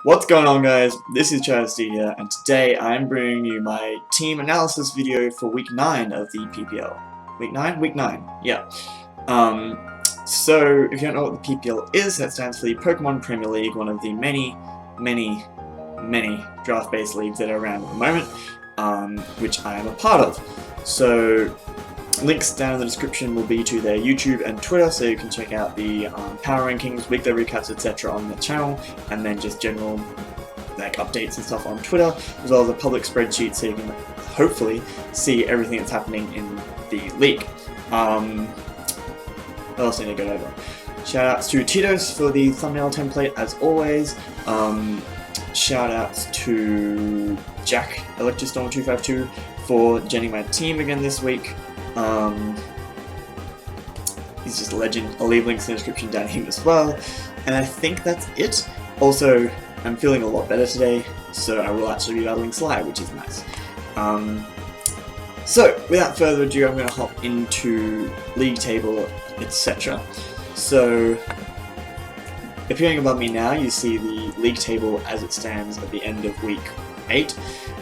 What's going on, guys? This is Schady here, and today I'm bringing you my team analysis video for week 9 of the PPL. Week 9? Week 9, yeah. So, if you don't know what the PPL is, that stands for the Pokemon Premier League, one of the many draft-based leagues that are around at the moment, which I am a part of. So, links down in the description will be to their YouTube and Twitter, so you can check out the power rankings, weekly recaps, etc. on the channel, and then just general like updates and stuff on Twitter, as well as a public spreadsheet so you can hopefully see everything that's happening in the league. What else need to go over? Shoutouts to Titos for the thumbnail template, as always. Shoutouts to Jack Electrostorm252 for joining my team again this week. He's just a legend. I'll leave links in the description down here as well. And I think that's it. Also, I'm feeling a lot better today, so I will actually be battling Slyroh, which is nice. So, without further ado, I'm going to hop into league table, etc. So, appearing above me now, you see the league table as it stands at the end of week 8.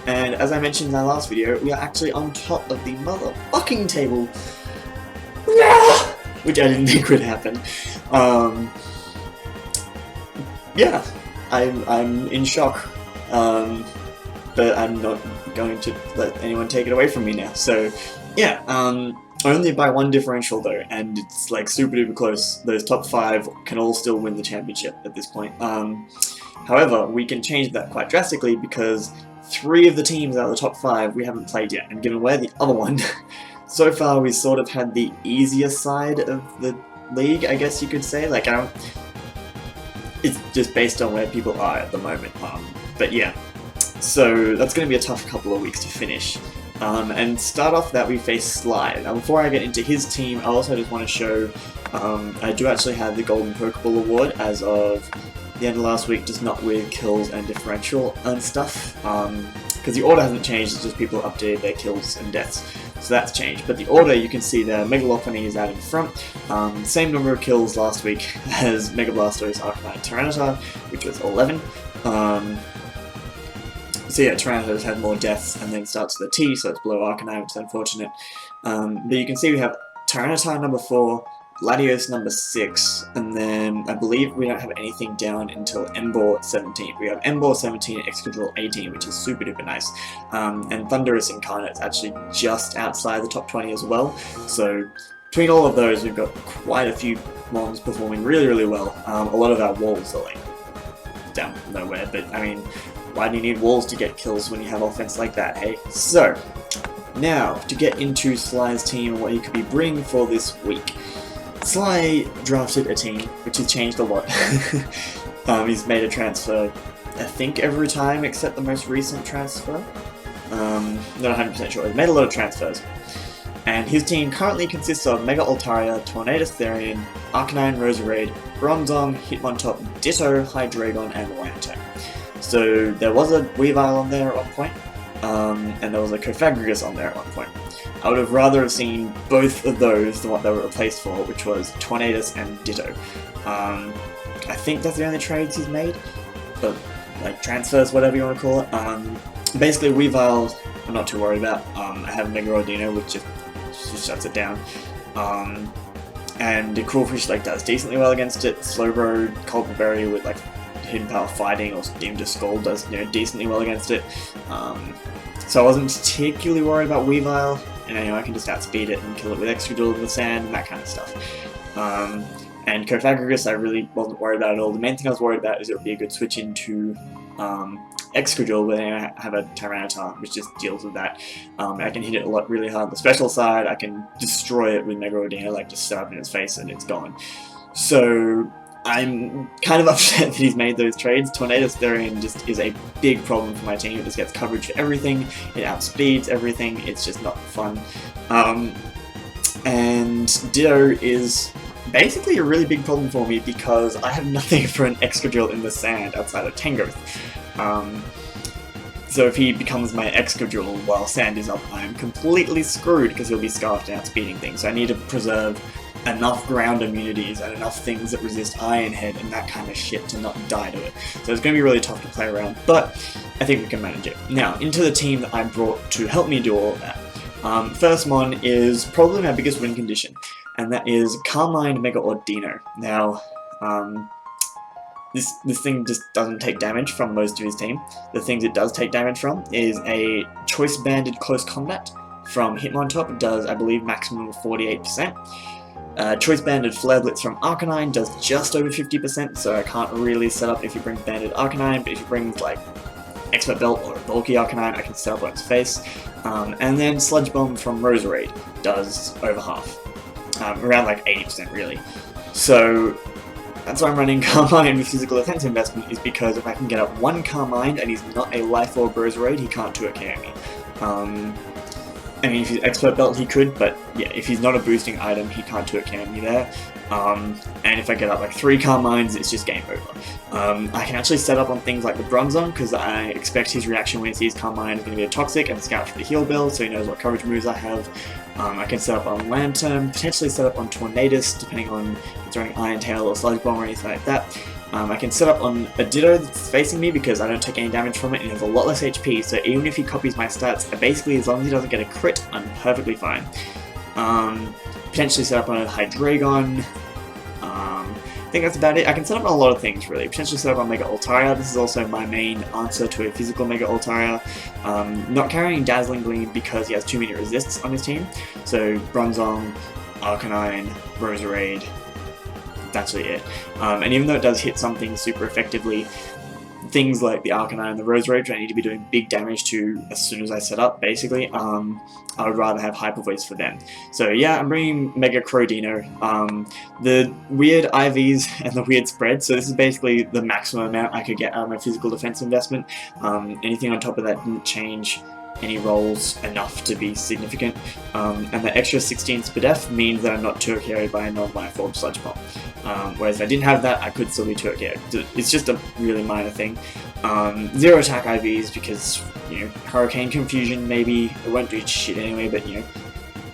And as I mentioned in my last video, we are actually on top of the motherfucking table, which I didn't think would happen. Yeah, I'm in shock, but I'm not going to let anyone take it away from me now. So yeah, only by one differential though, and it's like super duper close. Those top 5 can all still win the championship at this point. However, we can change that quite drastically because 3 of the teams out of the top 5 we haven't played yet, and given we're the other one, so far we sort of had the easier side of the league, I guess you could say. Like, it's just based on where people are at the moment. But yeah, so that's going to be a tough couple of weeks to finish. And start off that we face Sly. Now before I get into his team, I also just want to show, I do actually have the Golden Pokeball Award as of the end of last week, just not with kills and differential and stuff, because the order hasn't changed, it's just people updated their kills and deaths, so that's changed. But the order, you can see there, Megalophony is out in front, same number of kills last week as Mega Blastoise, Arcanine, Tyranitar, which was 11. So yeah, Tyranitar's had more deaths and then starts with a T, so it's below Arcanine, which is unfortunate. But you can see we have Tyranitar number 4, Latios number 6, and then I believe we don't have anything down until Emboar 17. We have Emboar 17 and Excadrill 18, which is super duper nice. And Thundurus Incarnate's actually just outside the top 20 as well. So between all of those, we've got quite a few mons performing really well. A lot of our walls are like down nowhere, but I mean, why do you need walls to get kills when you have offense like that, hey? So now to get into Sly's team and what he could be bringing for this week. Sly drafted a team, which has changed a lot. He's made a transfer, I think, every time except the most recent transfer. Not 100% sure. He's made a lot of transfers. And his team currently consists of Mega Altaria, Tornadus Therian, Arcanine Roserade, Bronzong, Hitmontop, Ditto, Hydreigon, and Wantech. So there was a Weavile on there at one point, and there was a Cofagrigus on there at one point. I would have rather have seen both of those than what they were replaced for, which was Tornadus and Ditto. I think that's the only trades he's made, but like transfers, whatever you want to call it. Basically, Weavile, I'm not too worried about. I have Mega Rodino, which just shuts it down. And the Crawfish like does decently well against it. Slowbro, Culpaberry with like Hidden Power Fighting or Steam to Scald does decently well against it. So I wasn't particularly worried about Weavile. And I can just outspeed it and kill it with Excadrill in the sand and that kind of stuff. And Cofagrigus I really wasn't worried about at all. The main thing I was worried about is it would be a good switch into Excadrill, but then I have a Tyranitar, which just deals with that. I can hit it a lot really hard on the special side. I can destroy it with Mega Rodino, like just set up in its face and it's gone. So I'm kind of upset that he's made those trades. Tornadus Therian just is a big problem for my team. It just gets coverage for everything, it outspeeds everything, it's just not fun. And Ditto is basically a really big problem for me because I have nothing for an Excadrill in the sand outside of Tangrowth. So if he becomes my Excadrill while sand is up, I'm completely screwed because he'll be scarfed and outspeeding things. So I need to preserve enough ground immunities and enough things that resist Iron Head and that kind of shit to not die to it. So it's going to be really tough to play around, but I think we can manage it. Now, into the team that I brought to help me do all of that. First one is probably my biggest win condition, and that is Carmine, Mega, or Dino. Now, this thing just doesn't take damage from most of his team. The things it does take damage from is a Choice Banded Close Combat from Hitmontop, does, I believe, maximum of 48%. Choice Banded Flare Blitz from Arcanine does just over 50%, so I can't really set up if he brings Banded Arcanine, but if he brings, like, Expert Belt or a bulky Arcanine, I can set up on its face. And then Sludge Bomb from Roserade does over half. Around, like, 80%, really. So that's why I'm running Carmine with Physical Defense Investment, is because if I can get up one Carmine and he's not a Life Orb Roserade, he can't 2-KO me. I mean, if he's Expert Belt, he could, but yeah, if he's not a boosting item, he can't 2-KO me there. And if I get up like 3 Carmines, it's just game over. I can actually set up on things like the Bronzong, because I expect his reaction when he sees Carmine is going to be a Toxic and scout for the heal build, so he knows what coverage moves I have. I can set up on Lantern, potentially set up on Tornadus, depending on if it's running Iron Tail or Sludge Bomb or anything like that. I can set up on a Ditto that's facing me because I don't take any damage from it and it has a lot less HP, so even if he copies my stats, basically as long as he doesn't get a crit, I'm perfectly fine. Potentially set up on a Hydreigon. I think that's about it. I can set up on a lot of things, really. Potentially set up on Mega Altaria. This is also my main answer to a physical Mega Altaria. Not carrying Dazzling Gleam because he has too many resists on his team. So Bronzong, Arcanine, Roserade, that's really it. And even though it does hit something super effectively, things like the Arcanine and the Roserade, which I need to be doing big damage to as soon as I set up, basically, I would rather have Hyper Voice for them. So yeah, I'm bringing Mega Crodino. The weird IVs and the weird spread, so this is basically the maximum amount I could get out of my Physical Defense investment. Anything on top of that didn't change any rolls enough to be significant, and the extra 16 Spadef means that I'm not 2-KO'd by a non-Life Orb Sludge Bomb. Whereas if I didn't have that, I could still be 2-KO'd. It's just a really minor thing. 0 attack IVs because, you know, Hurricane Confusion maybe, it won't do shit anyway, but, you know,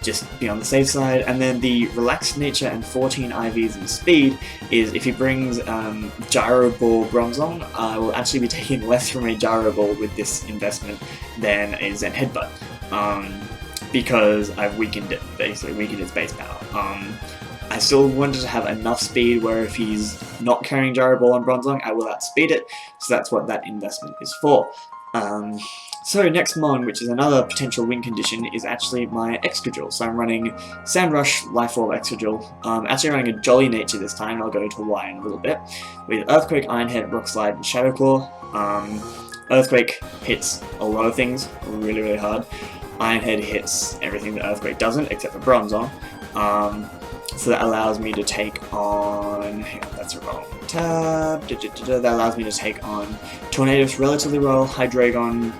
just be on the safe side. And then the Relaxed Nature and 14 IVs in Speed is if he brings Gyro Ball Bronzong, I will actually be taking less from a Gyro Ball with this investment than a Zen Headbutt, because I've weakened it, basically weakened its base power. I still wanted to have enough speed where if he's not carrying Gyro Ball on Bronzong, I will outspeed it, so that's what that investment is for. So next mon, which is another potential win condition, is actually my Excadrill. So I'm running Sandrush, Life Orb, Excadrill. Actually running a Jolly Nature this time, and I'll go to why in a little bit. With Earthquake, Iron Head, Rock Slide, and Shadow Claw. Earthquake hits a lot of things really, really hard. Iron Head hits everything that Earthquake doesn't, except for Bronzong. So that allows me to take on... hang on, that's a wrong tab. That allows me to take on Tornadus relatively well, Hydreigon.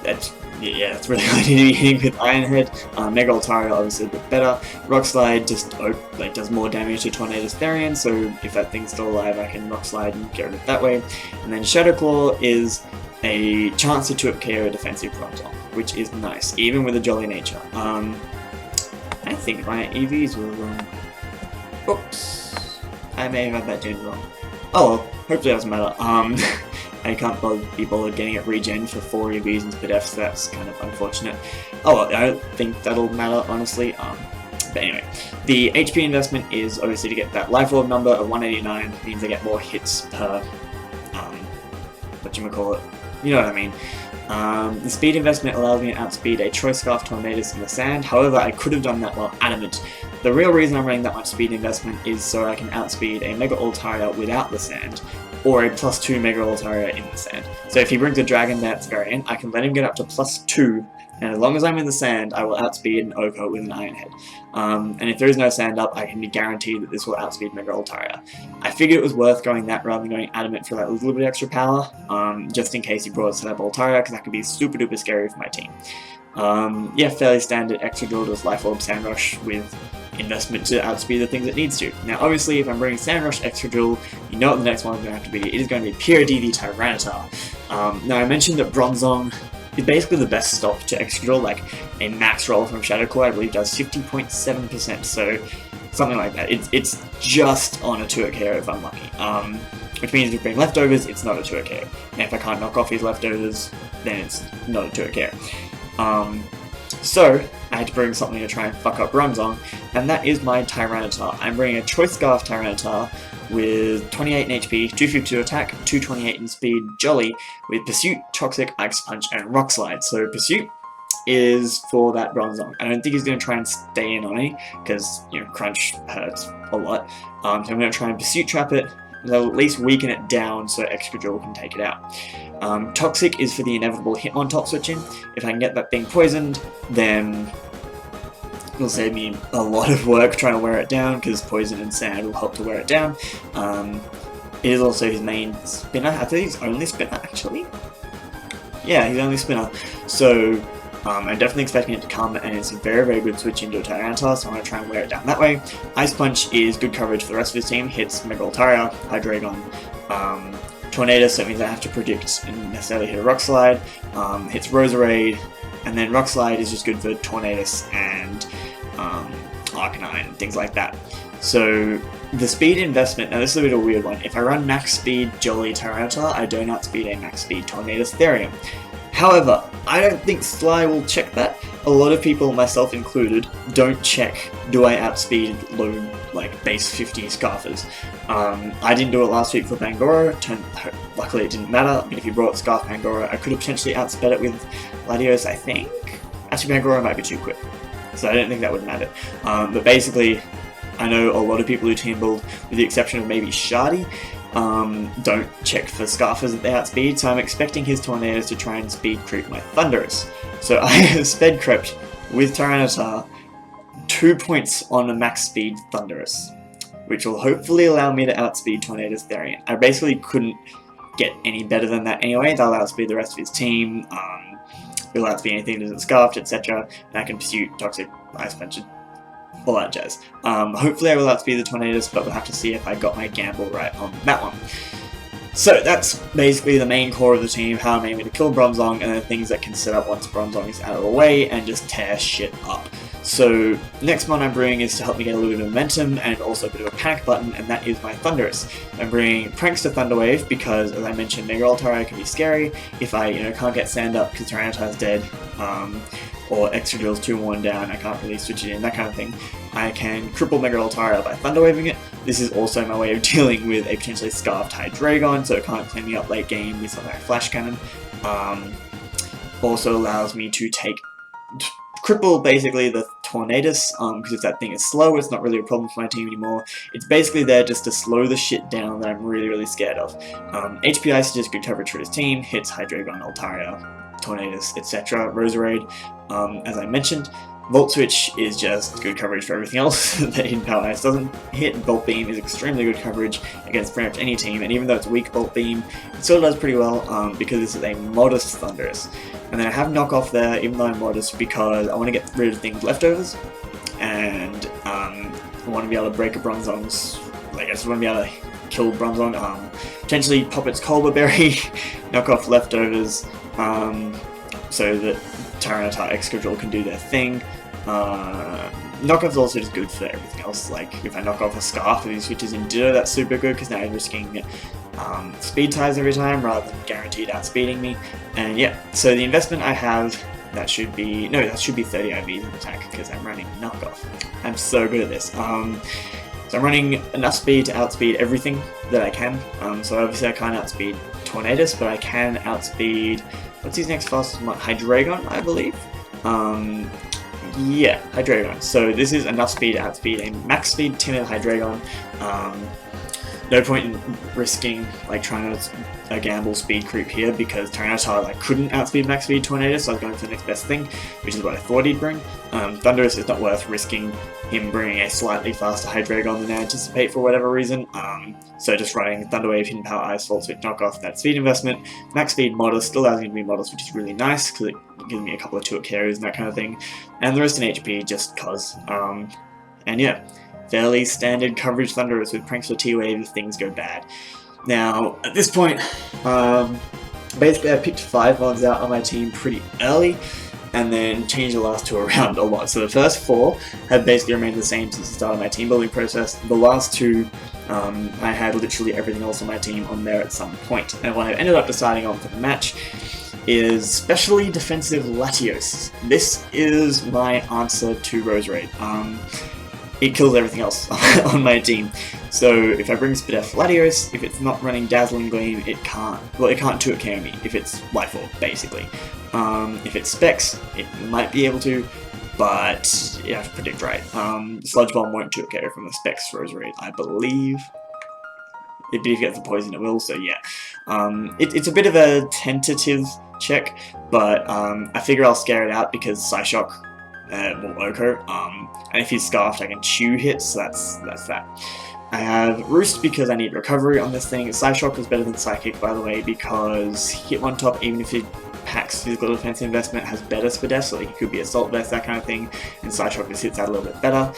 That's really what I need to be hitting with Iron Head. Mega Altaria obviously a bit better. Rock Slide just does more damage to Tornadus Therian, so if that thing's still alive I can Rock Slide and get rid of it that way. And then Shadow Claw is a chance to 2-KO defensive Bronzong, which is nice, even with a Jolly Nature. I think my EVs were wrong. Oops. I may have had that dude wrong. Oh well, hopefully it doesn't matter. I can't be bothered getting it regen for 4 EVs and Spadef, so that's kind of unfortunate. Oh well, I don't think that'll matter, honestly. But anyway, the HP investment is obviously to get that Life Orb number of 189, means I get more hits per, whatchamacallit, you know what I mean. The speed investment allows me to outspeed a Choice Scarf Tornadus in the sand, however I could have done that while adamant. The real reason I'm running that much speed investment is so I can outspeed a Mega Altaria without the sand, or a +2 Mega Altaria in the sand. So if he brings a Dragon Dance variant, I can let him get up to +2, and as long as I'm in the sand, I will outspeed an Oko with an Iron Head. And if there is no sand up, I can be guaranteed that this will outspeed Mega Altaria. I figured it was worth going that rather than going adamant for that little bit extra power, just in case he brought a set up Altaria, because that could be super duper scary for my team. Yeah, fairly standard Excadrill does Life Orb Sandrush with investment to outspeed the things it needs to. Now obviously if I'm bringing Sandrush Excadrill, you know what the next one is going to have to be. It is going to be PRD the Tyranitar. Now I mentioned that Bronzong is basically the best stop to Excadrill. Like a max roll from Shadow Claw, I believe, does 50.7%, so something like that. It's just on a 2-hit KO if I'm lucky. Which means if being leftovers, it's not a 2-hit KO. And if I can't knock off his leftovers, then it's not a 2-hit KO. So I had to bring something to try and fuck up Bronzong, and that is my Tyranitar. I'm bringing a Choice Scarf Tyranitar with 28 in HP, 252 attack, 228 in speed, Jolly, with Pursuit, Toxic, Ice Punch, and Rock Slide. So Pursuit is for that Bronzong. I don't think he's going to try and stay in on me, because, you know, Crunch hurts a lot. So I'm going to try and Pursuit Trap it, and they'll at least weaken it down so Excadrill can take it out. Toxic is for the inevitable Hitmontop switching. If I can get that thing poisoned, then it'll save me a lot of work trying to wear it down, because Poison and Sand will help to wear it down. It is also his main spinner. I think he's only spinner, actually. Yeah, he's only spinner. So I'm definitely expecting it to come, and it's a very, very good switch into a Tyranitar, so I'm going to try and wear it down that way. Ice Punch is good coverage for the rest of his team. Hits Mega Altaria, Hydreigon, Tornadus, so it means I have to predict and necessarily hit a Rock Slide. Hits Roserade, and then Rock Slide is just good for Tornadus and Arcanine and things like that. So the speed investment, now this is a bit of a weird one. If I run max speed Jolly Tyranitar, I don't outspeed a max speed Tornadus Therium. However, I don't think Sly will check that. A lot of people, myself included, don't check, do I outspeed low, like, base 50 Scarfers. I didn't do it last week for Pangoro. Luckily it didn't matter. I mean, if you brought Scarf Pangoro, I could have potentially outsped it with Latios, I think. Actually, Pangoro might be too quick, so I don't think that would matter. But basically, I know a lot of people who team build, with the exception of maybe Schady, don't check for Scarfers that they outspeed, so I'm expecting his Tornadoes to try and speed creep my Thundurus. So I have sped crept with Tyranitar 2 points on a max speed Thundurus, which will hopefully allow me to outspeed Tornadus Therian. I basically couldn't get any better than that anyway. They'll outspeed the rest of his team, he'll outspeed anything that isn't Scarfed, etc. And I can Pursuit, Toxic, Ice Punch, all that jazz. Hopefully I will outspeed the Tornadus, but we'll have to see if I got my gamble right on that one. So that's basically the main core of the team, how I'm aiming to kill Bronzong, and then things that can set up once Bronzong is out of the way and just tear shit up. So next mon I'm bringing is to help me get a little bit of momentum and also a bit of a panic button, and that is my Thundurus. I'm bringing Prankster Thunderwave because, as I mentioned, Mega Altaria can be scary if I can't get Sand up because Tyranitar's dead, or Excadrill's too worn down, I can't really switch it in, that kind of thing. I can cripple Mega Altaria by Thunderwaving it. This is also my way of dealing with a potentially Scarfed Hydreigon, so it can't clean me up late game with something like Flash Cannon. Also allows me to cripple basically the Tornadus, because if that thing is slow, it's not really a problem for my team anymore. It's basically there just to slow the shit down that I'm really, really scared of. HP Ice is just good coverage for his team, hits Hydreigon, Altaria, Tornadus, etc. Roserade, as I mentioned. Volt Switch is just good coverage for everything else that Hidden Power Ice doesn't hit. Bolt Beam is extremely good coverage against pretty much any team, and even though it's weak Bolt Beam, it still does pretty well because this is a modest Thundurus. And then I have Knockoff there, even though I'm modest, because I want to get rid of things leftovers, and I want to be able to break a Bronzong's, I just want to be able to kill Bronzong, potentially pop its Colbur Berry, knock off leftovers, so that Tyranitar Excadrill can do their thing. Knockoff's also just good for everything else, like if I knock off a Scarf and he switches in Ditto, that's super good because now I'm risking speed ties every time rather than guaranteed outspeeding me. And yeah, so the investment I have, that should be 30 IVs in attack because I'm running Knockoff. I'm so good at this. So I'm running enough speed to outspeed everything that I can. So obviously I can't outspeed Tornadus, but I can outspeed, what's his next fastest one? Hydreigon, I believe? Yeah, Hydreigon. So this is enough speed to outspeed a max speed timid Hydreigon. No point in risking trying to gamble speed creep here because Tyranitar couldn't outspeed max speed Tornadus, so I was going for the next best thing, which is what I thought he'd bring. Thundurus is not worth risking him bringing a slightly faster Hydreigon than I anticipate for whatever reason. So just running Thunderwave, Hidden Power Ice, Volt Switch, Knockoff, that speed investment. Max speed modest, still allows me to be modest, which is really nice because it gives me a couple of 2-hit carries and that kind of thing. And the rest in HP just cause. And yeah. Fairly standard coverage Thundurus with Prankster T-Wave if things go bad. Now, at this point, basically I picked 5 mons out on my team pretty early, and then changed the last 2 around a lot. So the first 4 have basically remained the same since the start of my team building process. The last 2, I had literally everything else on my team on there at some point. And what I ended up deciding on for the match is Specially Defensive Latios. This is my answer to Roserade. It kills everything else on my team. So if I bring Spadef Latios, if it's not running Dazzling Gleam, it can't 2-hit KO me if it's Life Orb, basically. If it's Specs, it might be able to, but you have to predict right. Sludge Bomb won't 2-hit KO from a Specs Roserade, I believe. If you get the poison, it will, so yeah. It's a bit of a tentative check, but I figure I'll scare it out because Psyshock will Oko, and if he's Scarfed I can chew hits, so that's that. I have Roost because I need recovery on this thing. Psyshock is better than Psychic, by the way, because Hitmontop, even if he packs Physical Defense Investment, has better Spadef, so he could be Assault Vest, that kind of thing, and Psyshock just hits that a little bit better.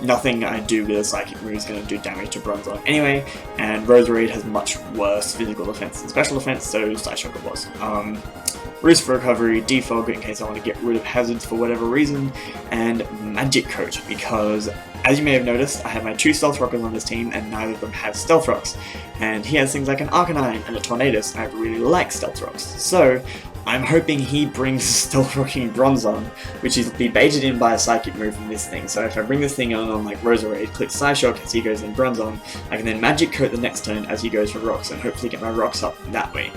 Nothing I do with a Psychic move is going to do damage to Bronzong anyway, and Roserade has much worse Physical Defense than Special Defense, so Psyshock it was. Roost for recovery, Defog in case I want to get rid of hazards for whatever reason, and Magic Coat because, as you may have noticed, I have my 2 Stealth Rockers on this team and neither of them have Stealth Rocks. And he has things like an Arcanine and a Tornadus, and I really like Stealth Rocks. So I'm hoping he brings Stealth Rocking Bronzong, which is be baited in by a Psychic move from this thing. So if I bring this thing on like Roserade, click Psyshock as he goes in Bronzong, I can then Magic Coat the next turn as he goes for Rocks and hopefully get my Rocks up that way.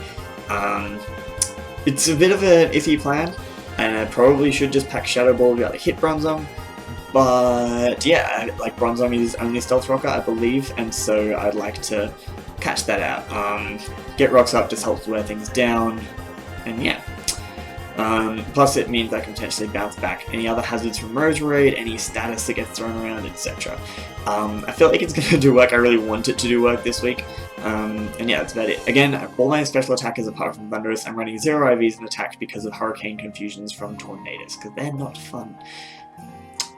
It's a bit of an iffy plan, and I probably should just pack Shadow Ball to be able to hit Bronzong, but yeah, like Bronzong is only Stealth Rocker, I believe, and so I'd like to catch that out. Get Rocks up just helps wear things down, and yeah. Plus it means I can potentially bounce back any other hazards from Roserade, any status that gets thrown around, etc. I feel like it's going to do work. I really want it to do work this week. And yeah, that's about it. Again, all my special attackers apart from Thunderous, I'm running 0 IVs and attack because of Hurricane Confusions from Tornadus, because they're not fun.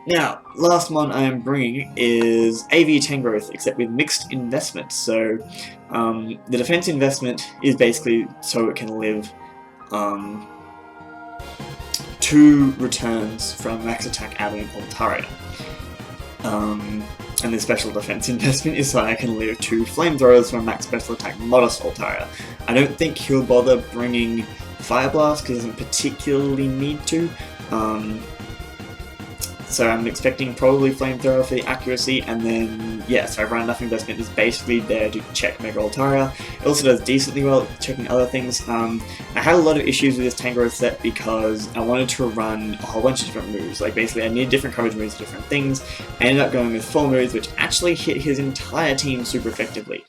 Now, last one I am bringing is AV Tangrowth, except with mixed investment. So, the defense investment is basically so it can live 2 returns from max attack Avalon Altaria. And the special defense investment is so I can live 2 flamethrowers from max special attack Modest Altaria. I don't think he'll bother bringing Fire Blast because he doesn't particularly need to. So I'm expecting probably Flamethrower for the accuracy, and then, yeah, so I've run enough investment is basically there to check Mega Altaria. It also does decently well at checking other things. I had a lot of issues with this Tangrowth set because I wanted to run a whole bunch of different moves. Like, basically I needed different coverage moves for different things. I ended up going with 4 moves, which actually hit his entire team super effectively.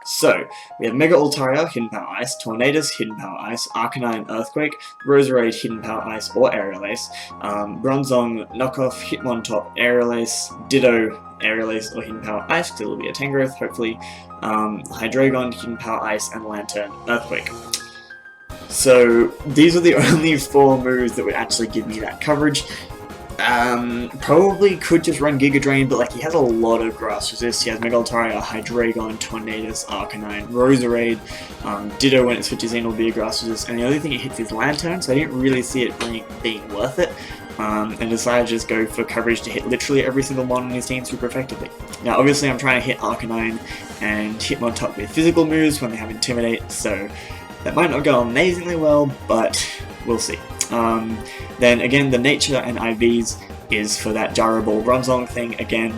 So, we have Mega Altaria, Hidden Power Ice, Tornadus, Hidden Power Ice, Arcanine, Earthquake, Roserade, Hidden Power Ice or Aerial Ace, Bronzong, Knockoff, Hitmontop, Aerial Ace, Ditto, Aerial Ace or Hidden Power Ice, because it will be a Tangrowth, hopefully, Hydreigon, Hidden Power Ice, and Lantern, Earthquake. So, these are the only 4 moves that would actually give me that coverage. Probably could just run Giga Drain, but like he has a lot of grass resist. He has Mega Altaria, Hydreigon, Tornadus, Arcanine, Roserade, Ditto when it switches in will be a grass resist, and the only thing it hits is Lantern, so I didn't really see it being worth it, and decided to just go for coverage to hit literally every single mon on his team super effectively. Now obviously I'm trying to hit Arcanine and Hitmontop with physical moves when they have Intimidate, so that might not go amazingly well, but we'll see. Then again, the nature and IVs is for that Gyro Ball Bronzong thing again.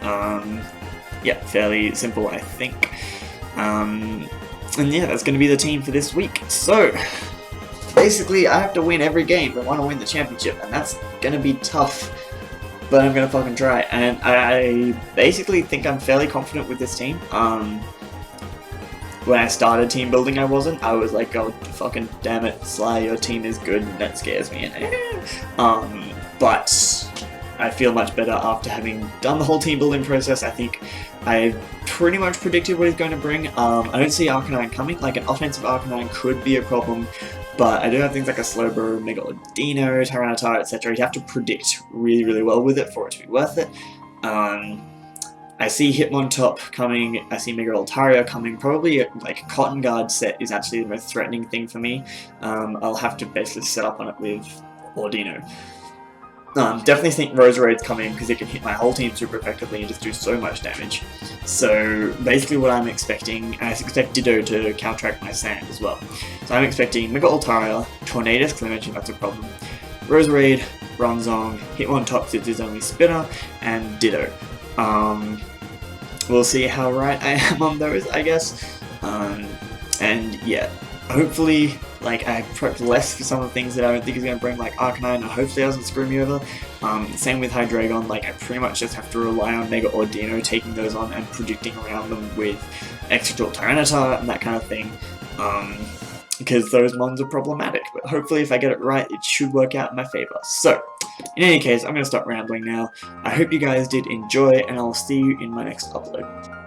Yeah, fairly simple, I think. And yeah, that's going to be the team for this week. So, basically, I have to win every game if I want to win the championship, and that's going to be tough. But I'm going to fucking try, and I basically think I'm fairly confident with this team. When I started team building I wasn't. I was like, oh fucking damn it, Sly, your team is good, and that scares me. But I feel much better after having done the whole team building process. I think I pretty much predicted what he's going to bring. I don't see Arcanine coming. Like an offensive Arcanine could be a problem, but I do have things like a Slowbro, Megalodino, Tyranitar, etc. You have to predict really, really well with it for it to be worth it. I see Hitmontop coming, I see Mega Altaria coming, probably like a Cotton Guard set is actually the most threatening thing for me. I'll have to basically set up on it with Ordino. Definitely think Roserade's coming because it can hit my whole team super effectively and just do so much damage. So basically what I'm expecting, and I expect Ditto to counteract my Sand as well. So I'm expecting Mega Altaria, Tornadus, because I mentioned that's a problem, Roserade, Bronzong, Hitmontop since it's only Spinner, and Ditto. We'll see how right I am on those, I guess. And yeah, hopefully, like, I prepped less for some of the things that I don't think is going to bring, like Arcanine, hopefully it doesn't screw me over. Same with Hydreigon, like, I pretty much just have to rely on Mega Ordino taking those on and predicting around them with Exeggutor Tyranitar and that kind of thing. Because those mons are problematic, but hopefully if I get it right, it should work out in my favor. So, in any case, I'm going to stop rambling now. I hope you guys did enjoy, and I'll see you in my next upload.